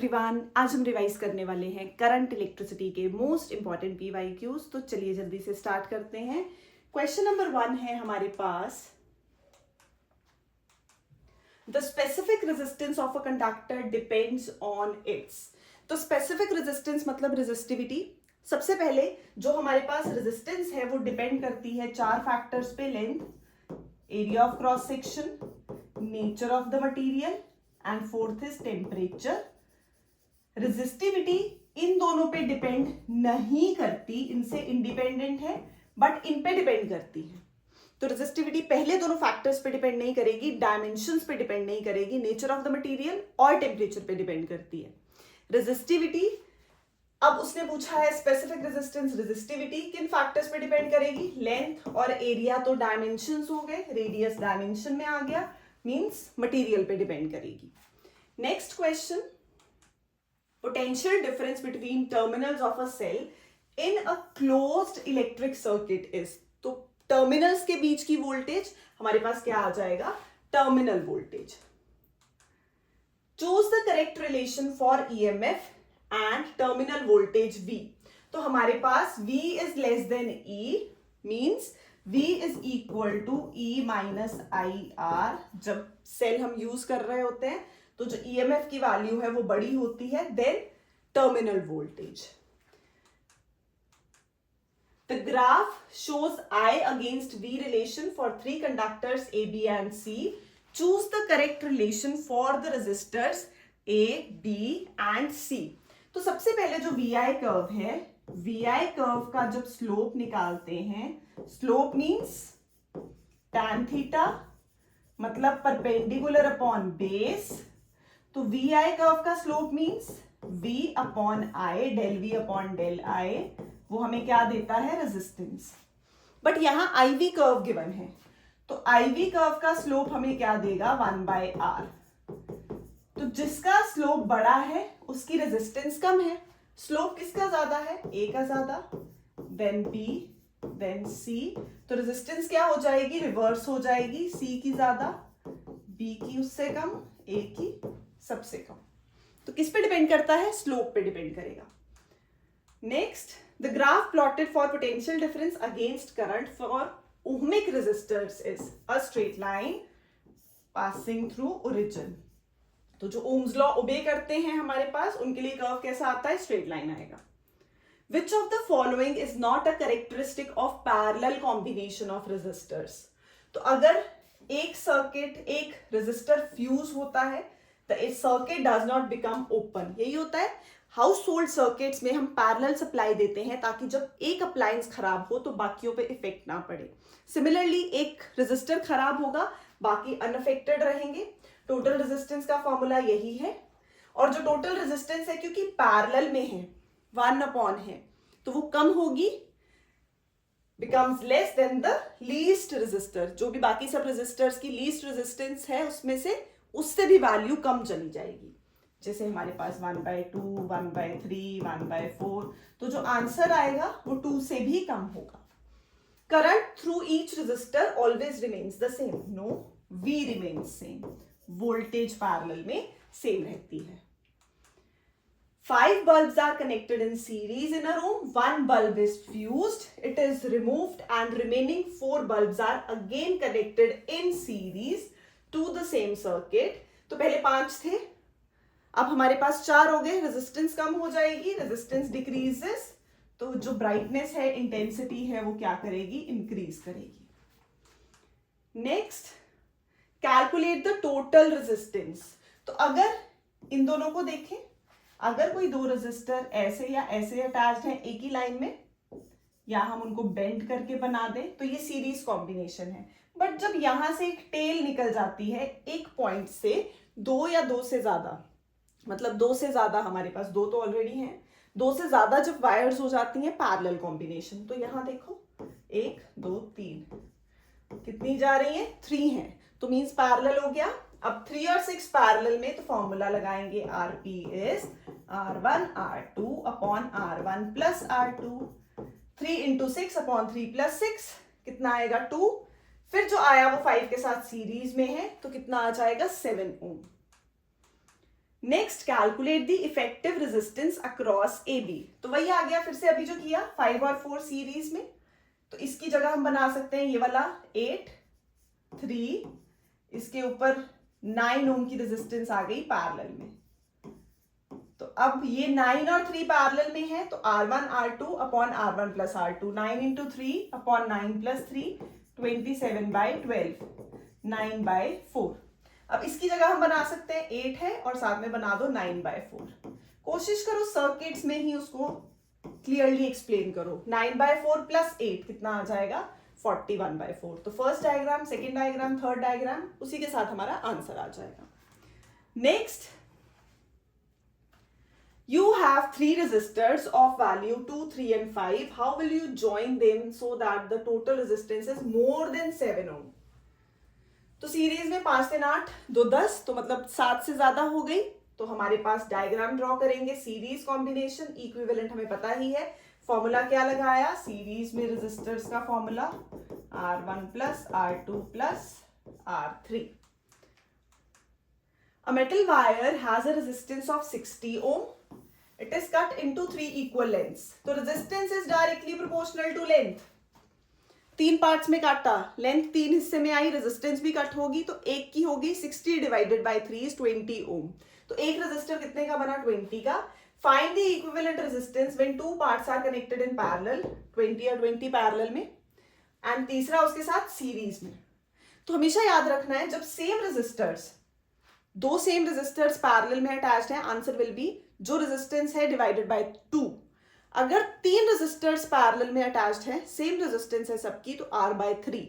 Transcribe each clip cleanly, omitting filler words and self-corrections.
Everyone, आज हम revise करने वाले हैं करंट इलेक्ट्रिसिटी के मोस्ट इंपॉर्टेंट पीवाईक्यूज। तो चलिए जल्दी से स्टार्ट करते हैं। क्वेश्चन नंबर 1 है हमारे पास, the specific resistance of a conductor depends on its. तो स्पेसिफिक रेजिस्टेंस मतलब रेजिस्टिविटी। सबसे पहले जो हमारे पास रेजिस्टेंस है वो डिपेंड करती है चार फैक्टर्स पे: length, area of cross section, nature of the material and fourth is temperature. Resistivity in दोनों पे डिपेंड नहीं करती, इनसे इंडिपेंडेंट है, बट इन पे डिपेंड करती है। तो रेजिस्टिविटी पहले दोनों फैक्टर्स पे डिपेंड नहीं करेगी, डायमेंशंस पे डिपेंड नहीं करेगी, नेचर ऑफ द मटेरियल और टेम्परेचर पे डिपेंड करती है रेजिस्टिविटी। अब उसने पूछा है स्पेसिफिक रेजिस्टेंस, रेजिस्टिविटी किन फैक्टर्स पे डिपेंड करेगी? लेंथ और एरिया तो डायमेंशंस हो गए, रेडियस डायमेंशन में आ गया, मींस मटेरियल पे डिपेंड करेगी। Next question, potential difference between terminals of a cell in a closed electric circuit is। तो टर्मिनल्स के बीच की वोल्टेज हमारे पास क्या आ जाएगा? Terminal voltage. Choose the correct relation for EMF and terminal voltage V। तो हमारे पास V is less than E, means V is equal to E minus IR। जब सेल हम यूज कर रहे होते हैं तो जो ईएमएफ की वैल्यू है वो बड़ी होती है than terminal voltage. The graph shows I against V relation for three conductors A, B and C। Choose the correct relation for the resistors A, B and C। तो सबसे पहले जो VI कर्व है, VI कर्व का जब slope निकालते हैं, slope means tan theta मतलब परपेंडिकुलर अपॉन बेस। तो VI कर्व का slope means V upon I, del V upon del I, वो हमें क्या देता है? रेजिस्टेंस। बट यहां IV कर्व गिवन है, तो IV कर्व का स्लोप हमें क्या देगा? 1/R। तो जिसका स्लोप बड़ा है उसकी रेजिस्टेंस कम है। स्लोप किसका ज्यादा है? A का ज्यादा, देन B, देन C। तो रेजिस्टेंस क्या हो जाएगी? रिवर्स हो जाएगी, C की ज्यादा, B की उससे कम, A की सबसे कम। तो किस पे डिपेंड करता है? स्लोप पे डिपेंड करेगा। Next, the graph plotted for potential difference against current for ohmic resistors is a straight line passing through origin. तो जो ओम्स लॉ ओबे करते हैं हमारे पास, उनके लिए कर्व कैसा आता है? स्ट्रेट लाइन आएगा। Which of the following is not a characteristic of parallel combination of resistors. तो अगर एक सर्किट, एक रेजिस्टर फ्यूज होता है, the circuit does not become open। यही होता है हाउस होल्ड सर्किट्स में, हम पैरेलल सप्लाई देते हैं ताकि जब एक अप्लायंस खराब हो तो बाकियों पे इफेक्ट ना पड़े। सिमिलरली एक रेजिस्टर खराब होगा, बाकी अनअफेक्टेड रहेंगे। टोटल रेजिस्टेंस का फॉर्मूला यही है। और जो टोटल रेजिस्टेंस है, क्योंकि पैरेलल में है, 1 है, तो वो कम होगी, becomes less than the least resistor। जो भी बाकी सब रेजिस्टर्स की लीस्ट रेजिस्टेंस है उसमें से, उससे भी वैल्यू कम चली जाएगी। जैसे हमारे पास 1/2, 1/3, 1/4। तो जो आंसर आएगा वो 2 से भी कम होगा। Current through each resistor always remains the same. No, V remains same. Voltage parallel में सेम रहती है। 5 bulbs are connected in series in a room. 1 bulb is fused, it is removed and remaining 4 bulbs are again connected in series to the same circuit। तो पहले 5 थे, अब हमारे पास 4 हो गए, रेजिस्टेंस कम हो जाएगी, रेजिस्टेंस डिक्रीजेस, तो जो ब्राइटनेस है, इंटेंसिटी है, वो क्या करेगी? इंक्रीज करेगी। Next, calculate the total resistance. तो अगर इन दोनों को देखें, अगर कोई दो रेजिस्टर ऐसे या ऐसे अटैच्ड हैं एक ही लाइन में, या हम उनको बेंड करके बना दें, तो ये सीरीज कॉम्बिनेशन है। बट जब यहां से एक टेल निकल जाती है एक पॉइंट से, 2 या 2 से ज्यादा, मतलब 2 से ज्यादा, हमारे पास 2 तो ऑलरेडी हैं, 2 से ज्यादा जब वायर्स हो जाती हैं पैरेलल कॉम्बिनेशन, तो यहां देखो 1, 2, 3, कितनी जा रही है? 3 है, तो मींस पैरेलल हो गया। अब 3 और 6 पैरेलल में, तो फॉर्मूला लगाएंगे RP is R1 R2 upon R1 plus R2। 3 into 6 upon 3 plus 6 कितना आएगा? 2। फिर जो आया वो 5 के साथ सीरीज में है, तो कितना आ जाएगा? 7 ohm. Next calculate the effective resistance across A B. तो वही आ गया फिर से अभी जो किया 5 और 4 सीरीज में, तो इसकी जगह हम बना सकते हैं ये वाला 8 3, इसके ऊपर 9 ओम की रेजिस्टेंस आ गई पैरेलल में। तो अब ये 9 और 3 पैरेलल में है, तो R1 R2 upon R1 plus R2, 9 into 3 upon 9 plus 3, 27/12, 9/4। अब इसकी जगह हम बना सकते हैं 8 है और साथ में बना दो 9/4। कोशिश करो सर्किट्स में ही उसको क्लियरली एक्सप्लेन करो। 9/4 प्लस 8 कितना आ जाएगा 41/4। तो first diagram, second diagram, third diagram, उसी के साथ हमारा आंसर आ जाएगा। Next, you have 3 resistors of value 2, 3 and 5. How will you join them so that the total resistance is more than 7 ohm? तो सीरीज में 5 3 8 2 10, तो मतलब 7 से ज्यादा हो गई। तो हमारे पास डायग्राम ड्रॉ करेंगे, सीरीज कॉम्बिनेशन, इक्विवेलेंट हमें पता ही है। फॉर्मूला क्या लगाया, सीरीज में रेजिस्टर्स का formula R1 plus R2 plus R3। A metal wire has a resistance of 60 ohm. It is cut into 3 equal lengths. तो resistance is directly proportional to length. 3 parts में काटा, लेंथ 3 हिस्से में आई, resistance भी cut होगी, तो एक की होगी 60 डिवाइडेड बाय 3 इज 20 ओम। तो एक रेजिस्टर कितने का बना, 20 का। Find the equivalent resistance when 2 parts are connected in parallel, 20 और 20 पैरेलल में, एंड तीसरा उसके साथ सीरीज में। तो हमेशा याद रखना है जब same resistors, 2 same resistors parallel में अटैच्ड है, आंसर विल बी जो रेजिस्टेंस है डिवाइडेड बाय 2। अगर 3 रेजिस्टर्स पैरेलल में अटैच्ड है, सेम रेजिस्टेंस है सबकी, तो R/3,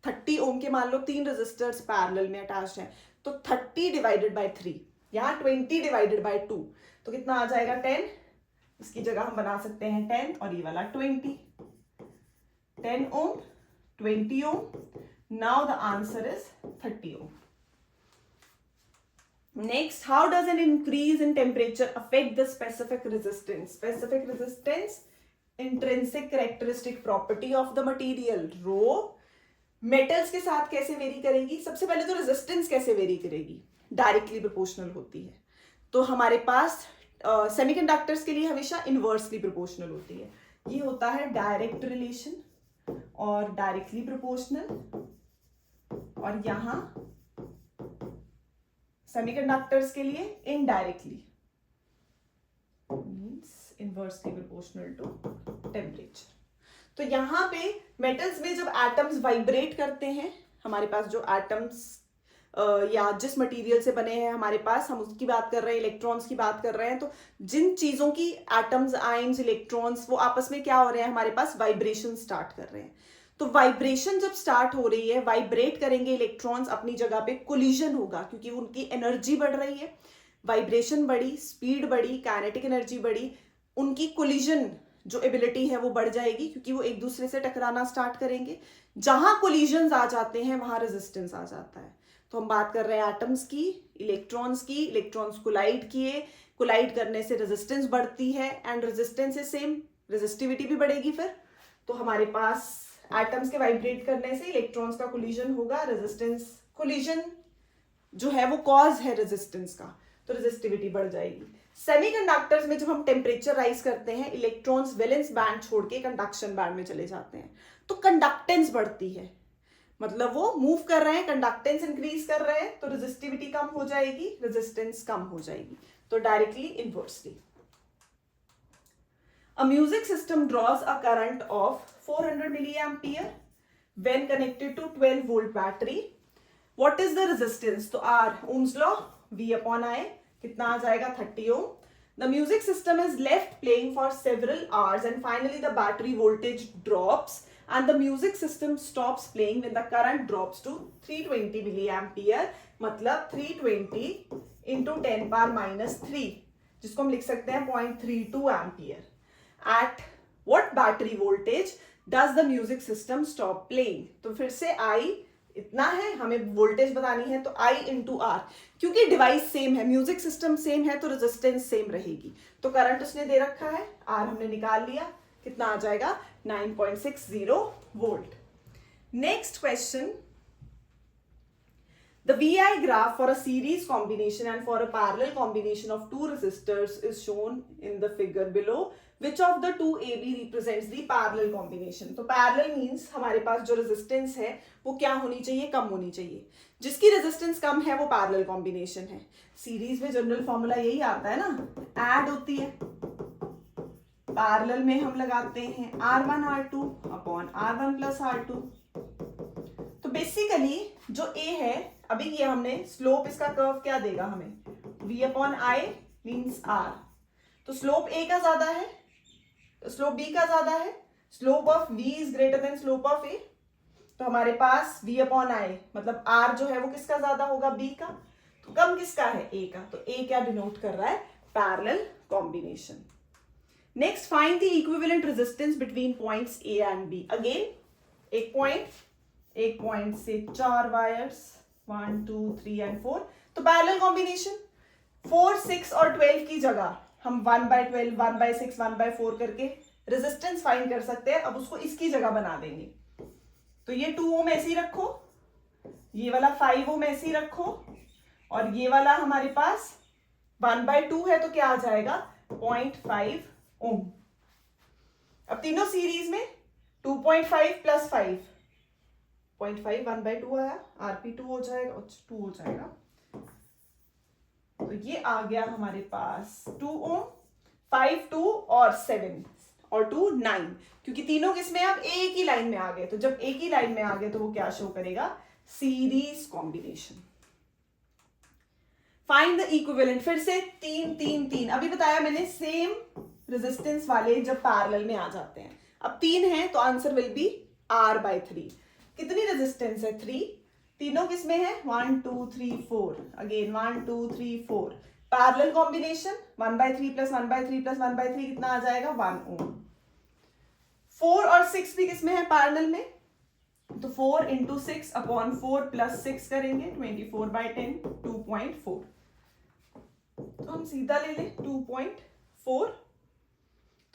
30 ओम के मान लो 3 रेजिस्टर्स पैरेलल में अटैच्ड है, तो 30 डिवाइडेड बाय 3, यहाँ 20 डिवाइडेड बाय 2, तो कितना आ जाएगा 10। इसकी जगह हम बना सकते हैं 10 और ये वाला 20, 10 ohm 20 ohm. Now the answer is 30 ohm. Next, how does an increase in temperature affect the specific resistance? Specific resistance, intrinsic characteristic property of the material, rho, metals के साथ कैसे वेरी करेगी। सबसे पहले तो रेजिस्टेंस कैसे वेरी करेगी, directly proportional होती है। तो हमारे पास सेमीकंडक्टर्स के लिए हमेशा इनवर्सली प्रोपोर्शनल होती है। ये होता है डायरेक्ट रिलेशन और डायरेक्टली प्रोपोर्शनल, और यहां सेमीकंडक्टर्स के लिए indirectly, means inversely proportional to temperature. तो यहां पे मेटल्स में जब एटम्स वाइब्रेट करते हैं, हमारे पास जो एटम्स या जिस मटेरियल से बने हैं हमारे पास, हम उसकी बात कर रहे हैं, इलेक्ट्रॉन्स की बात कर रहे हैं, तो जिन चीजों की एटम्स, आयन्स, इलेक्ट्रॉन्स, वो आपस में क्या हो रहे हैं, हमारे पास वाइब्रेशन स्टार्ट कर रहे हैं। तो वाइब्रेशन जब स्टार्ट हो रही है, वाइब्रेट करेंगे इलेक्ट्रॉन्स अपनी जगह पे, कोलिजन होगा क्योंकि उनकी एनर्जी बढ़ रही है, वाइब्रेशन बढ़ी, स्पीड बढ़ी, काइनेटिक एनर्जी बढ़ी, उनकी कोलिजन जो एबिलिटी है वो बढ़ जाएगी क्योंकि वो एक दूसरे से टकराना स्टार्ट करेंगे। जहां कोलिजन्स आ जाते हैं वहां रेजिस्टेंस आ जाता है। तो हम बात कर रहे हैं एटम्स की, इलेक्ट्रॉन्स की, इलेक्ट्रॉन्स कोलाइड किए, कोलाइड करने से रेजिस्टेंस बढ़ती है, and resistance is same, resistivity भी बढ़ेगी। फिर तो हमारे पास एटम्स के वाइब्रेट करने से इलेक्ट्रॉन्स का कोलिजन होगा, रेजिस्टेंस, कोलिजन जो है वो कॉज है रेजिस्टेंस का, तो रेजिस्टिविटी बढ़ जाएगी। सेमीकंडक्टर्स में जब हम टेम्परेचर राइज करते हैं, इलेक्ट्रॉन्स वैलेंस बैंड छोड़ के कंडक्शन बैंड में चले जाते हैं, तो कंडक्टेंस बढ़ती है, मतलब वो मूव कर रहे हैं, कंडक्टेंस इंक्रीज कर रहे हैं, तो रेजिस्टिविटी कम हो जाएगी, रेजिस्टेंस कम हो जाएगी। तो directly inversely. A music system draws a current of 400 milliampere when connected to 12 volt battery. What is the resistance? तो R, Ohm's law, V upon I, कितना आ जाएगा 30 ohm. The music system is left playing for several hours and finally the battery voltage drops and the music system stops playing when the current drops to 320 milliampere, मतलब 320 into 10 power minus 3, जिसको हम लिख सकते हैं 0.32 ampere. At what battery voltage does the music system stop playing? तो फिर से I इतना है, हमें वोल्टेज बतानी है, तो I into R, क्योंकि डिवाइस सेम है, म्यूजिक सिस्टम सेम है, तो रेजिस्टेंस सेम रहेगी। तो करंट उसने दे रखा है, R हमने निकाल लिया, कितना आ जाएगा 9.60 volt. Next question, The VI graph for a series combination and for a parallel combination of two resistors is shown in the figure below. Which of the two AB represents the parallel combination? तो parallel means हमारे पास जो resistance है वो क्या होनी चाहिए, कम होनी चाहिए. जिसकी resistance कम है वो parallel combination है. Series में general formula यही आता है ना, add होती है, parallel में हम लगाते हैं R1 R2 upon R1 plus R2. तो बेसिकली जो A है, अभी ये हमने स्लोप, इसका कर्व क्या देगा हमें, V upon I means R. तो स्लोप A का ज्यादा है, स्लोप B का ज्यादा है, slope of V is greater than slope of A. तो हमारे पास V अपॉन आई मतलब R जो है वो किसका ज्यादा होगा, B का. तो कम किसका है, A का. तो A क्या डिनोट कर रहा है, parallel combination. Next find the equivalent resistance between points A and B. Again एक पॉइंट से 4 वायर्स 1 2 3 एंड 4. तो पैरेलल कॉम्बिनेशन 4 6 और 12 की जगह हम 1/12 1/6 1/4 करके रेजिस्टेंस फाइंड कर सकते हैं. अब उसको इसकी जगह बना देंगे. तो ये 2 ओम ऐसे ही रखो, ये वाला 5 ओम ऐसे ही रखो, और ये वाला हमारे पास 1/2 है तो क्या आ जाएगा 0.5 ओम. अब तीनों सीरीज में 2.5 प्लस 5 0.5 1/2 आया, RP2 हो जाएगा, 2 हो जाएगा. तो ये आ गया हमारे पास 2 ओम, 5 2 और 7 और 2 9, क्योंकि तीनों किसमें अब एक ही लाइन में आ गए. तो जब एक ही लाइन में आ गए तो वो क्या शो करेगा, series combination. Find the equivalent. फिर से 3 3 3. अभी बताया मैंने सेम रेजिस्टेंस वाले जब पैरेलल में आ जाते हैं. अब 3 है तो आंसर विल बी R/3. कितनी रेजिस्टेंस है, 3. तीनों किसमें है, 1 2 3 4. Again 1 2 3 4. Parallel combination 1/3 plus 1/3 plus 1/3 कितना आ जाएगा, 1 ओम. 4 और 6 भी किसमें है, पैरेलल में. तो 4 इंटू 6 अपॉन 4 प्लस 6 करेंगे 24/10 2.4. तो हम सीधा ले लें 2.4.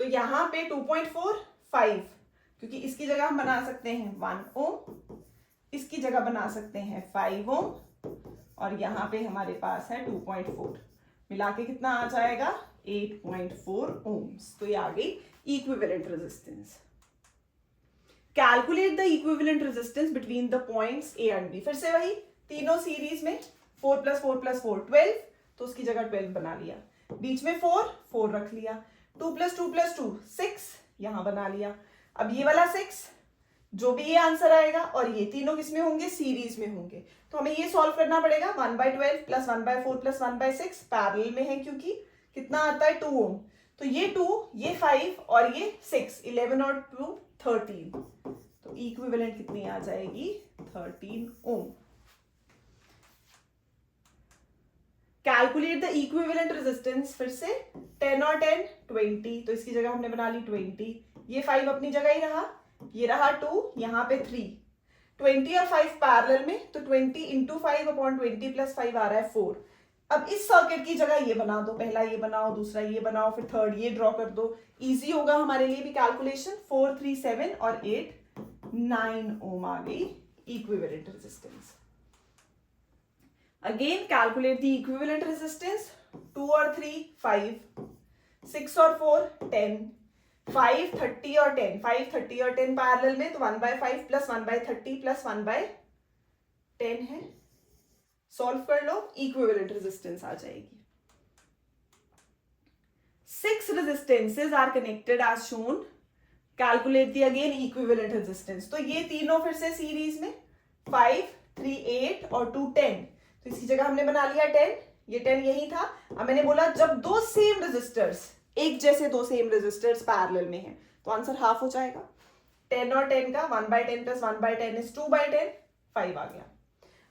तो यहां पे 2.4 5, क्योंकि इसकी जगह हम बना सकते हैं 1 ओम, इसकी जगह बना सकते हैं 5 ओम, और यहां पे हमारे पास है 2.4. मिला के कितना आ जाएगा 8.4 ओम्स. तो ये आ गई equivalent resistance. Calculate the equivalent resistance between the points A and B. फिर से वही तीनों सीरीज में 4 प्लस 4 प्लस 4 12, तो उसकी जगह 12 बना लिया. बीच में 4 रख लिया. 2 प्लस 2 प्लस 2 6 यहां बना लिया. अब ये वाला 6, जो भी ये आंसर आएगा, और ये तीनों किसमें होंगे, सीरीज में होंगे. तो हमें ये सॉल्व करना पड़ेगा. 1/12 प्लस 1/4 प्लस 1/6 पैरेलल में है, क्योंकि कितना आता है 2 ओम. तो ये 2, ये 5 और ये 6, 11 और 2 13. तो इक्विवेलेंट कितनी आ जाएगी, 13 ohm. Calculate the equivalent resistance. फिर से 10 और 10 20, तो इसकी जगह हमने बना ली 20. ये 5 अपनी जगह ही रहा, ये रहा 2, यहाँ पे 3. 20 और 5 पैरेलल में, तो 20 इंटू 5 अपॉन 20 प्लस 5 आ रहा है 4. अब इस सर्किट की जगह ये बना दो, पहला ये बनाओ, दूसरा ये बनाओ, फिर थर्ड ये ड्रॉ कर दो. इजी होगा हमारे लिए भी कैलकुलेशन. 4 3 7 और 8 9 ओम आ गई equivalent resistance. Again calculate the equivalent resistance. 2 और 3 5, 6 और 4 10, 5 30 और 10, 5 30 और 10 पैरेलल में, तो 1/5 प्लस 1/30 प्लस 1/10 है. सॉल्व कर लो, इक्विवेलेंट रेजिस्टेंस आ जाएगी. 6 resistances are connected as shown. Calculate the again equivalent resistance. तो ये तीनों फिर से सीरीज में 5 3 8 और 2 10. तो इसकी जगह हमने बना लिया 10. ये 10 यही था. अब मैंने बोला जब दो सेम रेजिस्टर्स, एक जैसे दो सेम रेजिस्टर्स पैरेलल में हैं, तो आंसर हाफ हो जाएगा. 10 और 10 का 1/10 प्लस 1/10 इज 2/10, 5 आ गया.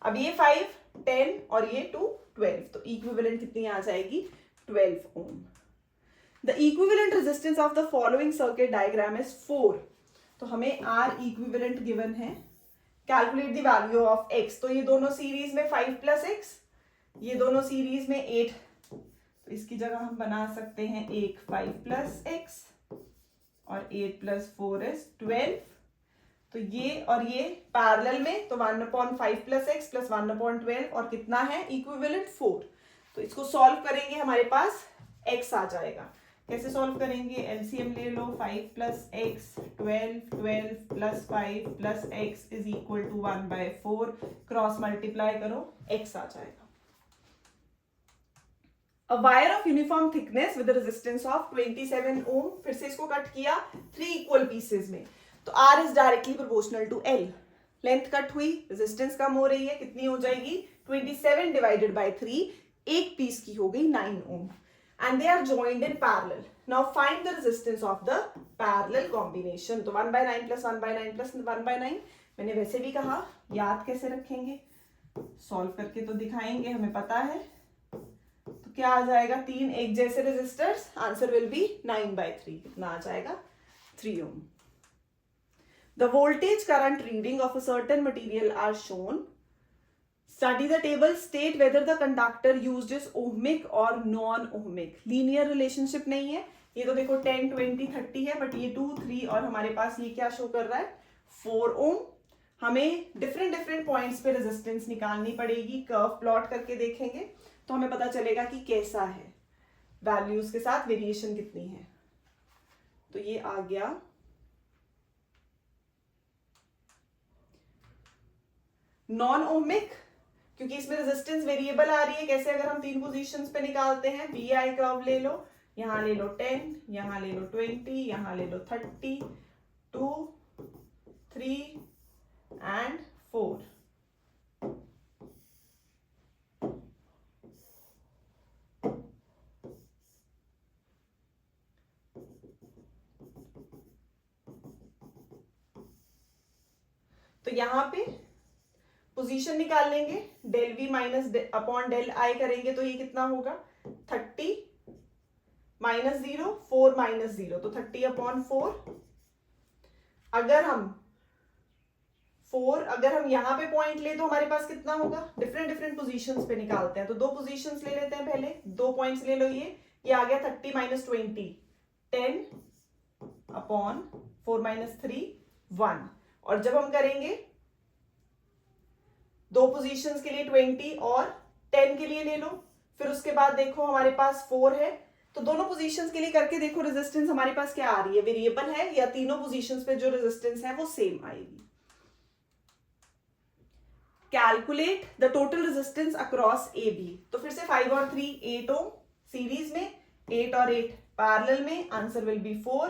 अब ये 5 10 और ये 2 12. तो इक्विवेलेंट कितनी आ जाएगी, 12 ohm. The equivalent resistance of the following circuit diagram is 4. तो हमें R इक्विवेलेंट गिवन है. Calculate the value of X. तो ये दोनों सीरीज में 5 प्लस X, ये दोनों सीरीज में 8. तो इसकी जगह हम बना सकते हैं एक 5 प्लस X और 8 प्लस 4 इज 12. तो ये और ये पैरेलल में, तो 1/5 प्लस एक्स प्लस 1/12 और कितना है इक्विवेलेंट 4। तो इसको सॉल्व करेंगे हमारे पास x आ जाएगा। कैसे सॉल्व करेंगे, एलसीएम ले लो, 5 plus x 12, 12 plus 5 plus x is equal to 1/4, cross multiply करो, x आ जाएगा। A wire of uniform thickness with a resistance of 27 ohm, फिर से इसको कट किया 3 इक्वल पीसेस में, तो R is directly proportional to L। Length cut हुई, रेजिस्टेंस कम हो रही है, कितनी हो जाएगी 27 डिवाइडेड बाय 3, एक पीस की हो गई 9 ohm, and they are joined in parallel। Now find the resistance of the parallel combination। तो 1/9 plus 1/9 plus 1/9, मैंने वैसे भी कहा याद कैसे रखेंगे, सॉल्व करके तो दिखाएंगे, हमें पता है। तो क्या आ जाएगा, 3 एक जैसे रेजिस्टर्स, आंसर विल बी 9/3, कितना आ जाएगा 3 ohm। The voltage current reading of a certain material are shown। Study the table, state whether the conductor used is ohmic or non-ohmic। Linear relationship नहीं है, ये तो देखो 10, 20, 30 है, बट ये 2, 3 और हमारे पास ये क्या शो कर रहा है 4 ohm। हमें डिफरेंट पॉइंट्स पे रेजिस्टेंस निकालनी पड़ेगी, कर्व प्लॉट करके देखेंगे तो हमें पता चलेगा कि कैसा है, वैल्यूज के साथ वेरिएशन कितनी है। तो ये आ गया नॉन ओमिक, क्योंकि इसमें रेजिस्टेंस वेरिएबल आ रही है। कैसे, अगर हम 3 पोजीशंस पे निकालते हैं, वी आई कर्व ले लो, यहां ले लो 10, यहां ले लो 20, यहां ले लो 30, 2, 3 एंड 4। तो यहां पे पोजीशन निकाल लेंगे, del V minus upon del I करेंगे तो ये कितना होगा 30 माइनस 0, 4 माइनस 0, तो 30/4। अगर हम यहां पे पॉइंट ले तो हमारे पास कितना होगा, डिफरेंट पोजीशंस पे निकालते हैं, तो 2 पोजीशंस ले लेते हैं, पहले 2 पॉइंट्स ले लो। ये आ गया 30 माइनस 20, 10/4 माइनस 3, 1। और जब हम करेंगे 2 पोजीशंस के लिए 20 और 10 के लिए ले लो, फिर उसके बाद देखो हमारे पास 4 है, तो दोनों पोजीशंस के लिए करके देखो रेजिस्टेंस हमारे पास क्या आ रही है, वेरिएबल है या तीनों पोजीशंस पे जो रेजिस्टेंस है वो सेम आएगी। Calculate the total resistance across A B. तो फिर से 5 और 3 8 ohm सीरीज में, 8 और 8 पैरेलल में, answer will B 4।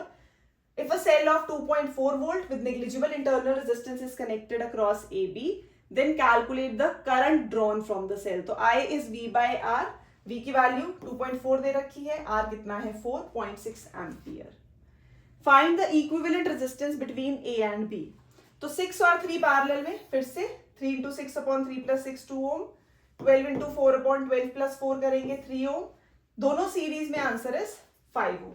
If a cell of 2.4 volt with negligible internal resistance is connected across AB, then calculate the current drawn from the cell। तो I is V by R, V की value 2.4 दे रखी है, R कितना है 4.6 ampere. Find the equivalent resistance between A and B। तो 6 और 3 parallel में, फिर से 3 into 6/3 plus 6 2 ohm, 12 into 4/12 plus 4 करेंगे 3 ohm, दोनों सीरीज में, answer is 5 ohm।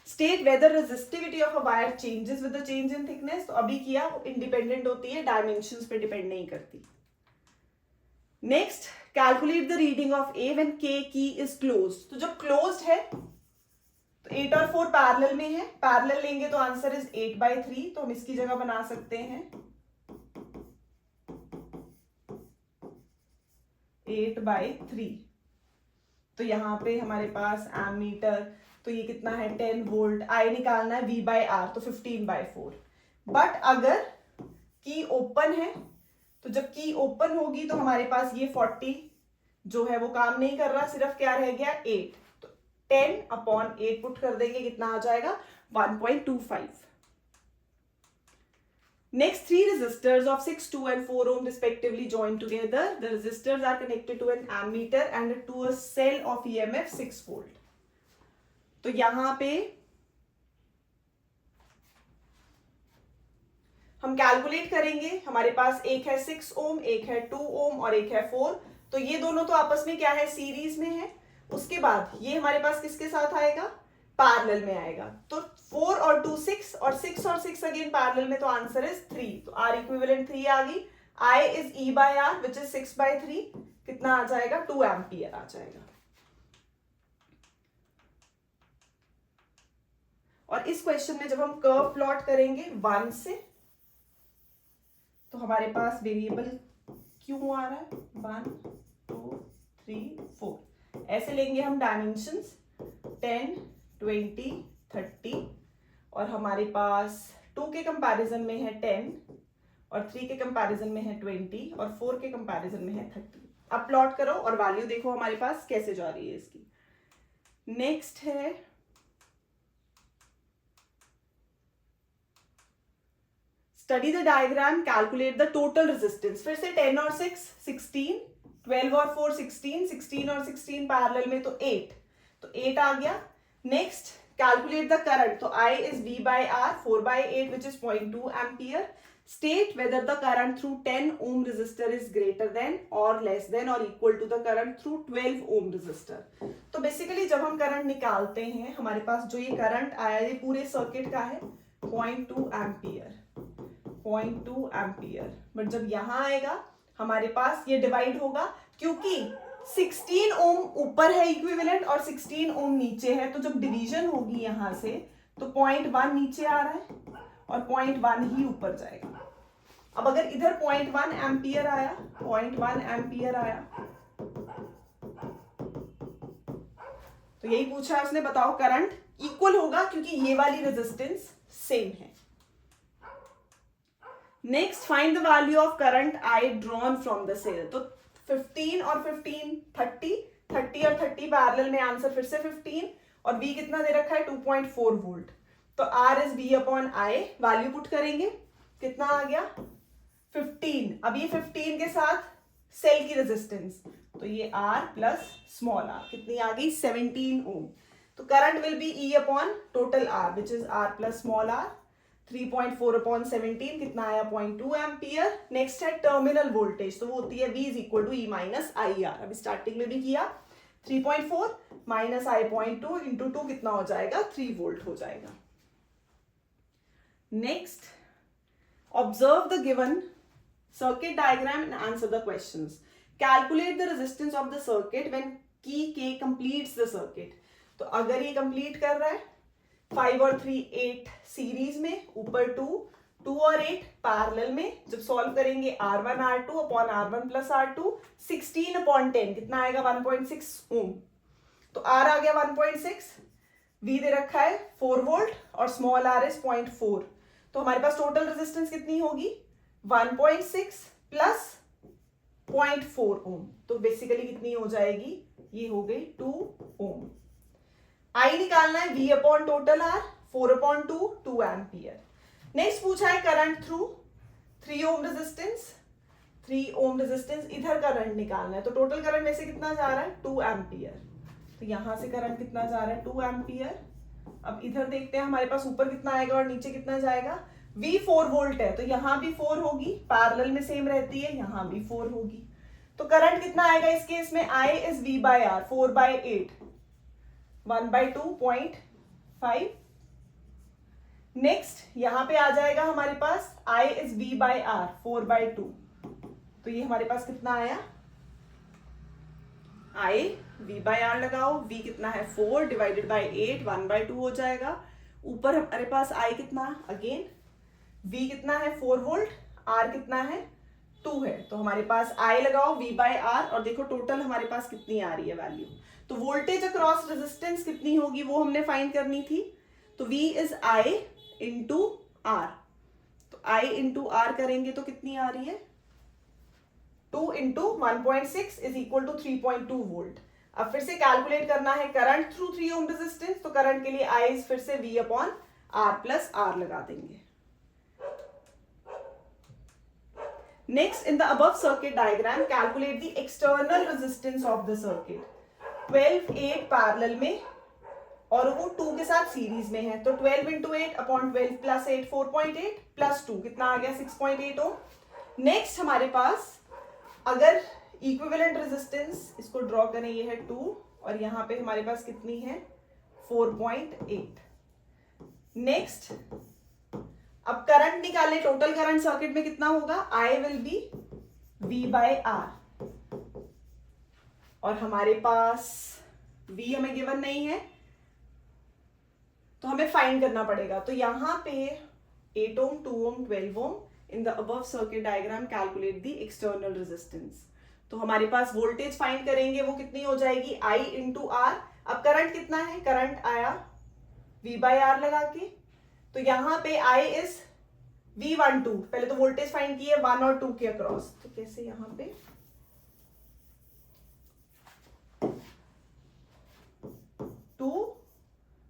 State whether resistivity of a wire changes with the change in thickness. तो अभी किया, इंडिपेंडेंट होती है, डायमेंशंस पे डिपेंड नहीं करती। Next, calculate the reading of A when के की इज क्लोज्ड। तो जब क्लोज्ड है तो 8 और 4 पैरेलल में है, पैरेलल लेंगे तो आंसर इज 8/3, तो हम इसकी जगह बना सकते हैं 8/3। तो यहां पे हमारे पास एमीटर, तो ये कितना है 10 वोल्ट, आई निकालना है V बाय आर, तो 15/4। बट अगर की ओपन है, तो जब की ओपन होगी तो हमारे पास ये 40 जो है वो काम नहीं कर रहा, सिर्फ क्या रह गया 8, तो 10/8 पुट कर देंगे, कितना आ जाएगा 1.25। Next, 3 resistors of 6, 2 and 4 ohm respectively joined together. The resistors are connected to an ammeter and to a cell of EMF 6 volt। तो यहां पे हम कैलकुलेट करेंगे, हमारे पास एक है 6 ohm, एक है 2 ohm और एक है 4, तो ये दोनों तो आपस में क्या है, सीरीज में है। उसके बाद ये हमारे पास किसके साथ आएगा, पैरेलल में आएगा, तो 4 और 2 6 और 6 और 6 अगेन पैरेलल में, तो आंसर इज 3। तो आर इक्विवेलेंट 3 आ गई। I is E by R which is 6/3, कितना आ जाएगा 2 एम्पियर आ जाएगा। और इस क्वेश्चन में जब हम कर्व प्लॉट करेंगे 1 से तो हमारे पास वेरिएबल क्यों आ रहा है 1 2 3 4 ऐसे लेंगे हम डायमेंशंस 10 20 30 और हमारे पास 2 के कंपैरिजन में है 10 और 3 के कंपैरिजन में है 20 और 4 के कंपैरिजन में है 30। अब प्लॉट करो और वैल्यू देखो हमारे पास कैसे जा रही है इसकी। नेक्स्ट है study the diagram, calculate the total resistance. फिर से 10 और 6 16, 12 और 4 16, 16 और 16 पैरेलल में तो 8, तो 8 आ गया। नेक्स्ट कैलकुलेट द करंट, तो I is V by R, 4 by 8 which is 0.2 ampere. State whether the current through 10 ohm resistor is greater than or less than or equal to the current through 12 ohm resistor. तो basically जब हम current निकालते हैं हमारे पास जो ये current आया ये पूरे सर्किट का है 0.2 एम्पियर, 0.2 एम्पियर। बट जब यहाँ आएगा हमारे पास ये डिवाइड होगा क्योंकि 16 ओम ऊपर है इक्विवेलेंट और 16 ओम नीचे है, तो जब डिवीजन होगी यहां से तो 0.1 नीचे आ रहा है और 0.1 ही ऊपर जाएगा। अब अगर इधर 0.1 एम्पियर आया, 0.1 एम्पियर आया तो यही पूछा है उसने, बताओ करंट इक्वल होगा क्योंकि ये वाली रेजिस्टेंस सेम है। Next find the value of current I drawn from the cell. तो 15 और 15 30, 30 और 30 पैरेलल में आंसर फिर से 15 और V कितना दे रखा है 2.4 वोल्ट। तो R is V upon I, value put करेंगे कितना आ गया 15। अब ये 15 के साथ सेल की रेजिस्टेंस तो ये R प्लस स्मॉल r कितनी आ गई 17 ओम। तो current will be E upon total R which is R plus small r, 3.4 upon 17 कितना आया 0.2 एम्पियर। नेक्स्ट है टर्मिनल वोल्टेज, तो वो होती है V is equal to E minus I R. अभी स्टार्टिंग में भी किया 3.4 माइनस आई 0.2 इंटू 2 कितना हो जाएगा 3 वोल्ट हो जाएगा। Next observe the given circuit diagram and answer the questions. Calculate the resistance of the circuit when key K completes the circuit. तो अगर ये complete कर रहा है 5 और 3 8 सीरीज में, ऊपर 2 2 और 8 पैरेलल में, जब सॉल्व करेंगे R1 R2 upon R1 plus R2 16 upon 10 कितना आएगा 1.6 ओम। तो R आ गया 1.6, V दे रखा है 4 वोल्ट और स्मॉल r इज 0.4। तो हमारे पास टोटल रेजिस्टेंस कितनी होगी 1.6 प्लस 0.4 ओम। तो बेसिकली कितनी हो जाएगी, ये हो गई 2 ओम। आई निकालना है V upon total R, 4 upon 2 ampere. Next पूछा है current through 3 ohm resistance, 3 ohm resistance इधर करंट निकालना है। तो टोटल करंट वैसे कितना जा रहा है 2 एम्पियर, तो यहां से करंट कितना जा रहा है 2 एम्पियर। अब इधर देखते हैं हमारे पास ऊपर कितना आएगा और नीचे कितना जाएगा। V 4 वोल्ट है तो यहां भी 4 होगी, पैरेलल में सेम रहती है, यहां भी 4 होगी। तो करंट कितना आएगा इस केस में I is V by R, 4 by 8 1/2.5। Next यहां पे आ जाएगा हमारे पास I is V by R, 4/2। तो ये हमारे पास कितना आया I V by R लगाओ, V कितना है 4 डिवाइडेड बाई 8 1/2 हो जाएगा। ऊपर हमारे पास I कितना, अगेन V कितना है 4 वोल्ट, R कितना है 2 है, तो हमारे पास I लगाओ V by R और देखो टोटल हमारे पास कितनी आ रही है वैल्यू। तो वोल्टेज अक्रॉस रेजिस्टेंस कितनी होगी वो हमने फाइंड करनी थी। तो V is I into R, तो I इंटू R करेंगे तो कितनी आ रही है 2 into 1.6 is equal to 3.2 volt. अब फिर से कैलकुलेट करना है करंट थ्रू 3 ओम रेजिस्टेंस, तो करंट के लिए I इज फिर से V upon R plus R लगा देंगे। Next, in the above circuit diagram, calculate the external resistance of the circuit. 12 8 parallel में और वो 2 के साथ सीरीज में है, तो 12 इंटू 8 अपॉन 12 प्लस 8 4.8 प्लस 2 कितना आ गया 6.8 ओम। नेक्स्ट हमारे पास अगर इक्विवेलेंट रेजिस्टेंस इसको ड्रॉ करें, ये है 2 और यहाँ पे हमारे पास कितनी है 4.8। नेक्स्ट अब करंट निकाले, टोटल करंट सर्किट में कितना होगा I will be V by R और हमारे पास V हमें गिवन नहीं है तो हमें फाइंड करना पड़ेगा। तो यहां पे 8 ohm 2 ohm 12 ohm in the above circuit diagram calculate the external resistance. तो हमारे पास वोल्टेज फाइंड करेंगे, वो कितनी हो जाएगी I इंटू आर। अब करंट कितना है, करंट आया V बाई आर लगा के, तो यहां पे I इज V12। पहले तो वोल्टेज फाइंड किए 1 और 2 के अक्रॉस, तो कैसे यहां पे 2